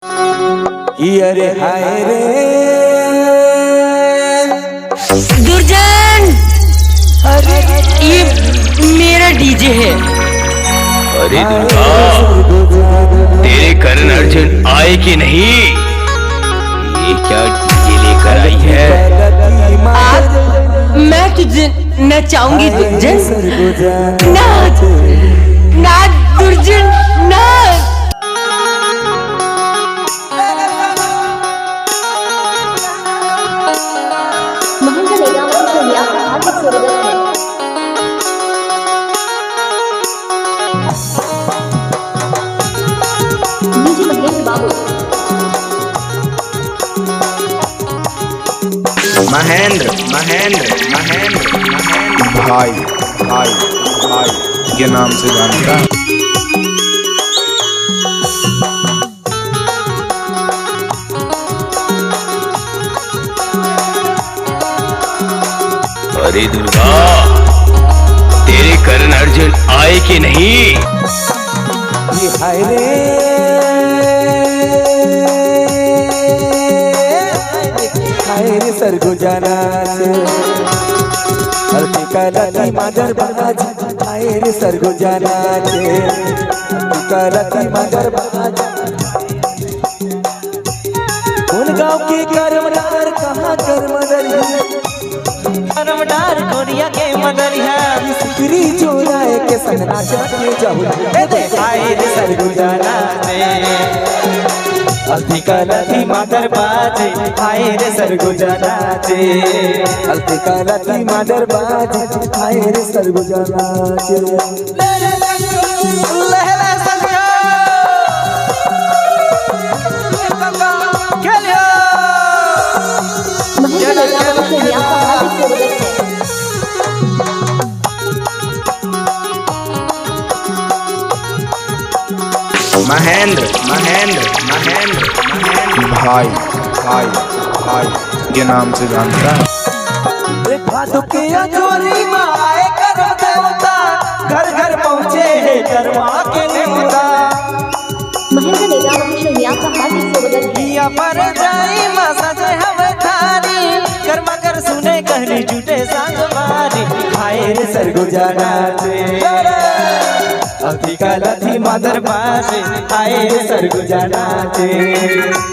अरे हाय रे दुर्जन, अरे ये मेरा डीजे है। अरे दुर्गा, तेरे करण अर्जुन आए कि नहीं? ये क्या डीजे लेकर आई है? आज मैं तुझे नचाऊंगी दुर्जन। नाच नाच दुर्जन नाच। महेंद्र निगम और आपका हार्दिक स्वागत है। डीजे महेंद्र बाबू। महेंद्र महेंद्र महेंद्र महेंद्र भाई भाई भाई के नाम से जानता है। अरे दुर्गा, तेरे करण अर्जुन आए कि नहीं? हाय रे हाय रे सरगुजा नाच करती मगर बाज। हाय रे सरगुजा नाच करती मगर बाज। उन गाँव के कर्मदार कहाँ कर्मदरिया कर्मदार कोरिया के मदरिया सिकरी चोराए के संग नाचत में जाऊँ। हाय रे सरगुजा नाचे अलती कलती मदर बाजे। हाय रे सरगुजा नाचे अलती कलती मदर बाजे। हाय रे सरगुजा नाचे महेंद्र निगम और आपका हार्दिक स्वागत है। महेंद्र महेंद्र महेंद्र महेंद्र भाई भाई भाई के नाम से जानता है। चोरी माए करो देवता घर घर पहुँचे है कर्मा के नेवता। महेंद्र निगम और आपका हार्दिक स्वागत है। दिया पर जाई माँ सजे हम थारी कर्मा कर सुने कहनी झूठे सांग मारी। हाय रे सरगुजा नाचे अति कलथी मदर बाजे। हाय रे सरगुजा नाचे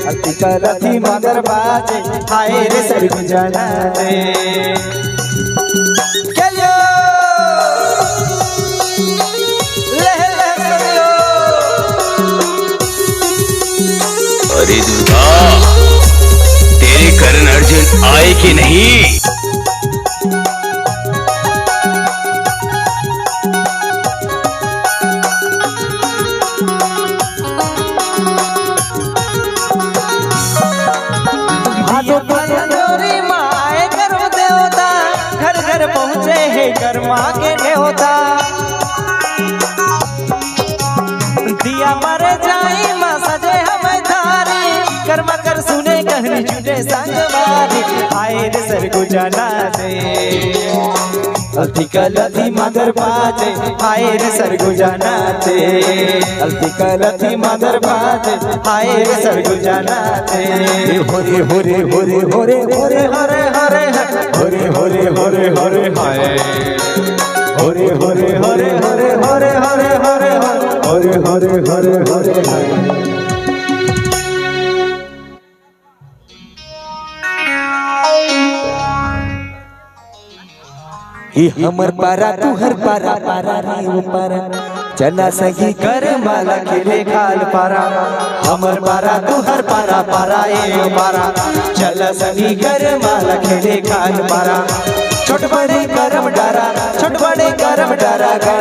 अति कलथी मदर बाजे। हाय रे सरगुजा नाचे चलियो लह लह सरियो। अरे दुर्गा, तेरे करण अर्जुन आए कि नहीं? चोरी माए कर्म देवता घर घर पहुँचे है कर्मा के देवता। दिया पर जाई माँ सजे हम थारी कर्मा कर सुने कहनी झूठे संगवारी। हाय रे सरगुजा नाचे अलती कलती मदर बाजे। हाय रे सरगुजा नाचे अलती कलती मदर बाजे। हाय रे सरगुजा नाचे होरे होरे होरे होरे होरे हरे हरे होरे होरे होरे होरे हाय होरे होरे होरे होरे होरे हरे हरे होरे होरे होरे होरे हाय। ही हमर पारा तू हर पारा पारा रे वो पारा चला सही कर माला खेले खाल पारा। हमर पारा तू हर पारा पारा ए पारा चला सही कर माला खेले खाल पारा। छोट बड़े करम डारा छोट बड़े करम डारा।